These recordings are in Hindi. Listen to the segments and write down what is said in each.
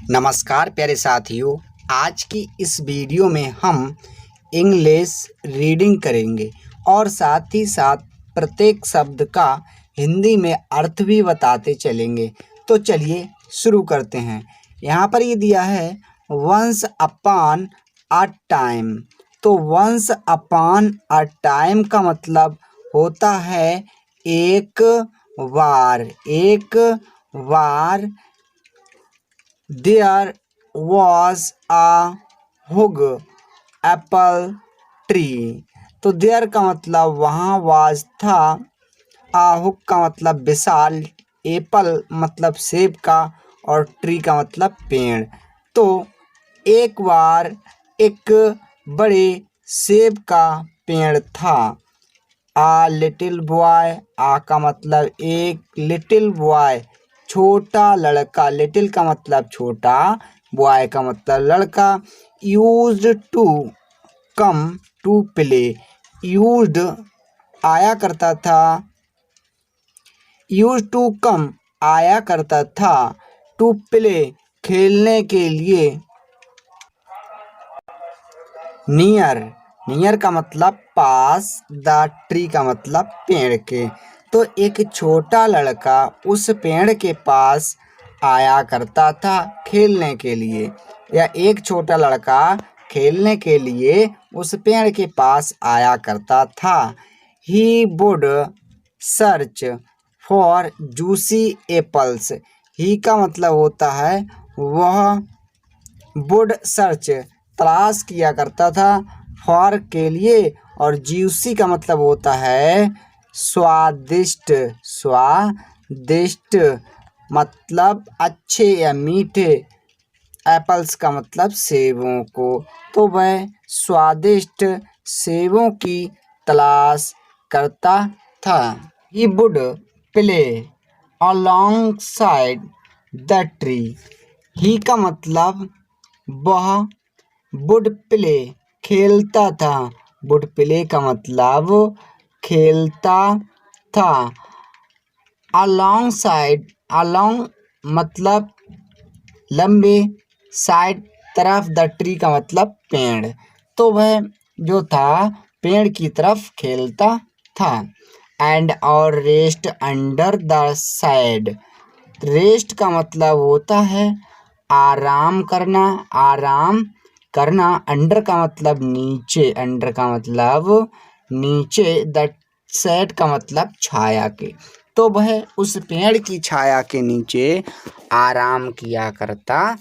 नमस्कार प्यारे साथियों, आज की इस वीडियो में हम इंग्लिश रीडिंग करेंगे और साथ ही साथ प्रत्येक शब्द का हिंदी में अर्थ भी बताते चलेंगे। तो चलिए शुरू करते हैं। यहाँ पर ये दिया है वंस अपॉन अ टाइम। तो वंस अपॉन अ टाइम का मतलब होता है एक बार। There was a hug apple tree। तो देयर का मतलब वहाँ वाज था, हुक का मतलब विशाल, एप्पल मतलब सेब का और ट्री का मतलब पेड़। तो एक बार एक बड़े सेब का पेड़ था। आ लिटिल बॉय, आ का मतलब एक, लिटिल बॉय छोटा लड़का, लिटिल का मतलब छोटा, बॉय का मतलब लड़का। Used to come to play, used आया करता था, यूज्ड टू कम आया करता था, टू प्ले खेलने के लिए। नियर का मतलब पास, द ट्री का मतलब पेड़ के। तो एक छोटा लड़का उस पेड़ के पास आया करता था खेलने के लिए, या एक छोटा लड़का खेलने के लिए उस पेड़ के पास आया करता था। He would search for juicy apples. He का मतलब होता है वह, वुड सर्च तलाश किया करता था, फॉर के लिए, और जूसी का मतलब होता है स्वादिष्ट, स्वादिष्ट मतलब अच्छे या मीठे, एप्पल्स का मतलब सेबों को। तो वह स्वादिष्ट सेबों की तलाश करता था। He would play alongside the tree. He का मतलब वह, वुड प्ले खेलता था, वुड प्ले का मतलब खेलता था। अलोंग साइड, अलोंग मतलब लंबे, साइड तरफ, द ट्री का मतलब पेड़। तो वह जो था पेड़ की तरफ खेलता था। एंड और rest under the side. Rest का मतलब होता है आराम करना, आराम करना। अंडर का मतलब नीचे, अंडर का मतलब नीचे, द शेड का मतलब छाया के। तो वह उस पेड़ की छाया के नीचे आराम किया करता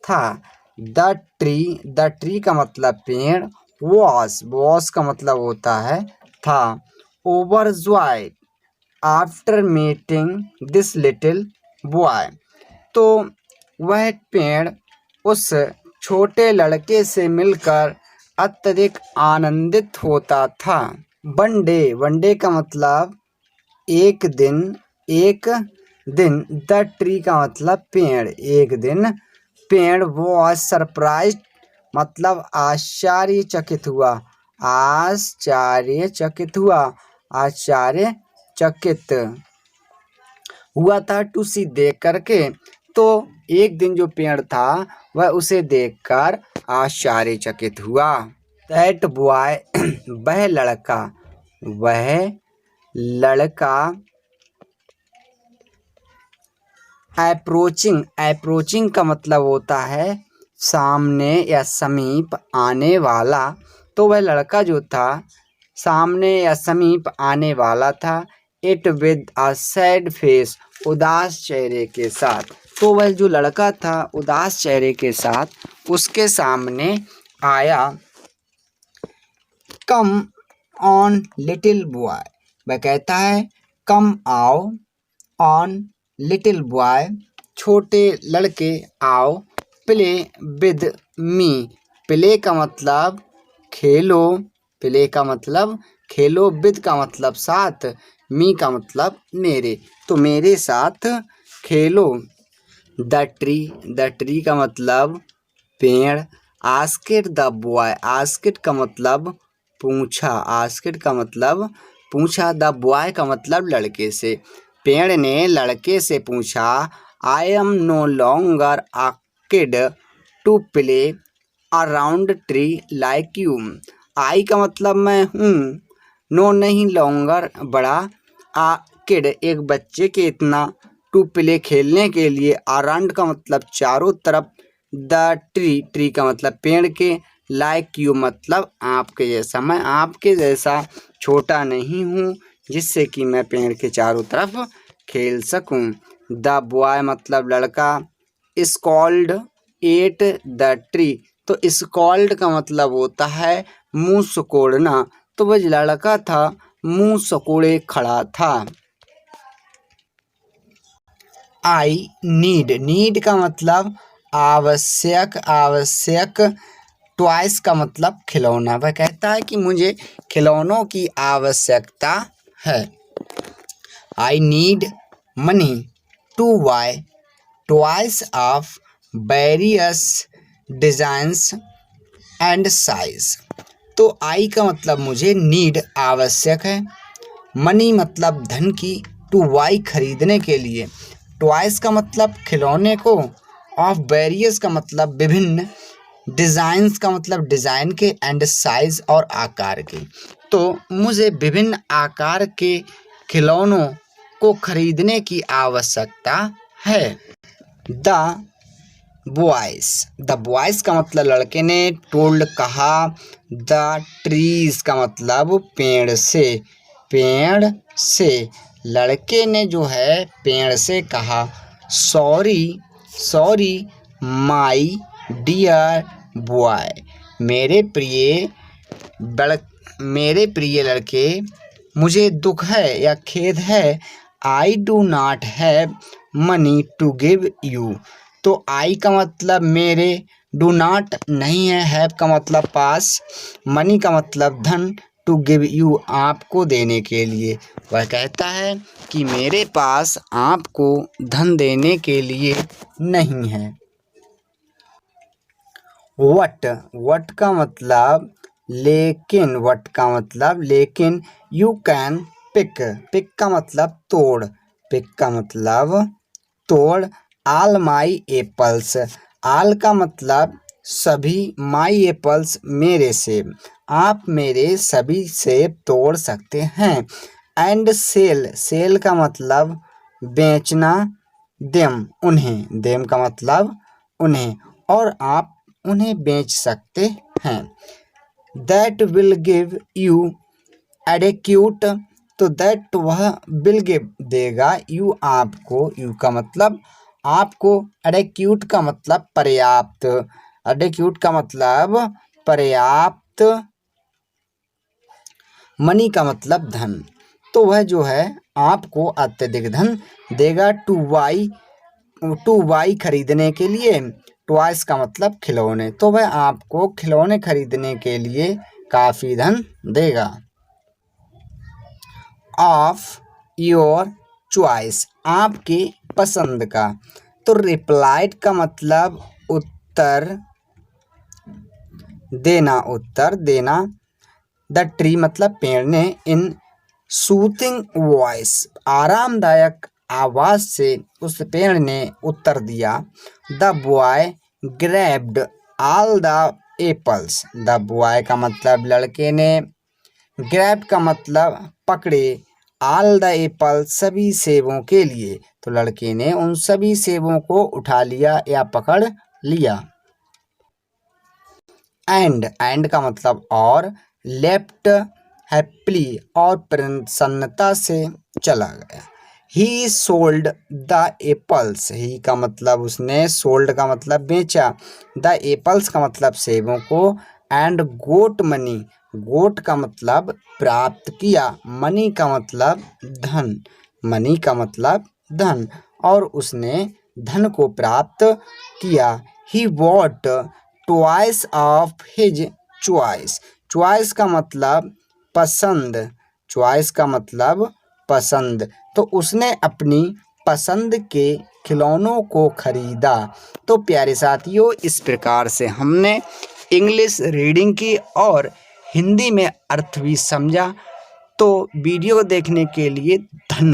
था। द ट्री का मतलब पेड़। वॉस का मतलब होता है था। Overjoyed after meeting this little boy. तो वह पेड़ उस छोटे लड़के से मिलकर अत्यधिक आनंदित होता था। वन डे का मतलब एक दिन, द ट्री का मतलब पेड़, एक दिन पेड़। वो सरप्राइज मतलब आश्चर्यचकित हुआ, आश्चर्यचकित हुआ, आश्चर्यचकित हुआ था, टू सी देख करके। तो एक दिन जो पेड़ था वह उसे देखकर आश्चर्यचकित हुआ। दैट बॉय वह लड़का अप्रोचिंग का मतलब होता है सामने या समीप आने वाला। तो वह लड़का जो था सामने या समीप आने वाला था। It with a sad face, उदास चेहरे के साथ। तो वह जो लड़का था उदास चेहरे के साथ उसके सामने आया। कम ऑन लिटिल बॉय, वह कहता है कम आओ, ऑन लिटिल बॉय छोटे लड़के, आओ, प्ले विद मी। प्ले का मतलब खेलो, प्ले का मतलब खेलो, विद का मतलब साथ, मी का मतलब मेरे, तो मेरे साथ खेलो। द ट्री का मतलब पेड़। आस्किड द बॉय, आस्किड का मतलब पूछा, आस्किड का मतलब पूछा, द बॉय का मतलब लड़के से। पेड़ ने लड़के से पूछा, I am no longer a kid to play around tree like you. I का मतलब मैं हूँ, नो नहीं लॉन्गर बड़ा, आ किड एक बच्चे के इतना, टू प्ले खेलने के लिए, अराउंड का मतलब चारों तरफ, द ट्री ट्री का मतलब पेड़ के, लाइक यू मतलब आपके जैसा, मैं आपके जैसा छोटा नहीं हूँ जिससे कि मैं पेड़ के चारों तरफ खेल सकूं। द बॉय मतलब लड़का, स्कॉल्ड एट द ट्री, तो स्कॉल्ड का मतलब होता है मुंह सिकोड़ना, तो वह लड़का था मुंह सिकोड़े खड़ा था। आई नीड, नीड का मतलब आवश्यक, आवश्यक। ट्वाइस का मतलब खिलौना, वह कहता है कि मुझे खिलौनों की आवश्यकता है। I need money to buy twice of various designs and size, तो आई का मतलब मुझे नीड आवश्यक है, मनी मतलब धन की, टू बाई खरीदने के लिए, ट्वाइस का मतलब खिलौने को, ऑफ वेरियस का मतलब विभिन्न, डिज़ाइंस का मतलब डिज़ाइन के, एंड साइज और आकार के, तो मुझे विभिन्न आकार के खिलौनों को खरीदने की आवश्यकता है। द बॉयस, द बॉयस का मतलब लड़के ने, टोल्ड कहा, द ट्रीज का मतलब पेड़ से, पेड़ से, लड़के ने जो है पेड़ से कहा, sorry sorry my dear boy, मेरे प्रिय मेरे प्रिय लड़के, मुझे दुख है या खेद है, I do not have money to give you, तो आई का मतलब मेरे, डू नॉट नहीं है, हैव का मतलब पास, मनी का मतलब धन, टू गिव यू आपको देने के लिए, वह कहता है कि मेरे पास आपको धन देने के लिए नहीं है। वट, वट का मतलब लेकिन, वट का मतलब लेकिन, यू कैन पिक, पिक का मतलब तोड़, पिक का मतलब तोड़, आल माई एप्पल्स, आल का मतलब सभी, माई एप्पल्स मेरे सेब, आप मेरे सभी सेब तोड़ सकते हैं, एंड सेल, सेल का मतलब बेचना, देम उन्हें, देम का मतलब उन्हें, और आप उन्हें बेच सकते हैं। दैट विल गिव यू एडेक्यूट, तो दैट वह विल गिव देगा, यू आपको, यू का मतलब आपको, एडेक्यूट का मतलब पर्याप्त, एडेक्यूट का मतलब पर्याप्त, मनी का मतलब धन, तो वह जो है आपको अत्यधिक धन देगा, टू बाई खरीदने के लिए, ट्वाइस का मतलब खिलौने, तो वह आपको खिलौने खरीदने के लिए काफ़ी धन देगा। ऑफ योर चॉइस, आपके पसंद का, तो रिप्लाइड का मतलब उत्तर देना, उत्तर देना, द ट्री मतलब पेड़ ने, इन सूथिंग वॉइस आरामदायक आवाज़ से उस पेड़ ने उत्तर दिया, the boy grabbed all the apples, the boy का मतलब लड़के ने, ग्रैब का मतलब पकड़े, ऑल द एप्पल सभी सेबों के लिए, तो लड़के ने उन सभी सेबों को उठा लिया या पकड़ लिया। एंड का मतलब और, लेफ्ट हैप्पीली और प्रसन्नता से चला गया। ही सोल्ड द एप्पल्स, ही का मतलब उसने, सोल्ड का मतलब बेचा, द एप्पल्स का मतलब सेबों को, एंड गोट मनी, गोट का मतलब प्राप्त किया, मनी का मतलब धन, मनी का मतलब धन, और उसने धन को प्राप्त किया। He what twice of his choice, choice का मतलब पसंद, चॉइस का मतलब पसंद, तो उसने अपनी पसंद के खिलौनों को खरीदा। तो प्यारे साथियों, इस प्रकार से हमने इंग्लिश रीडिंग की और हिंदी में अर्थ भी समझा। तो वीडियो देखने के लिए धन्यवाद।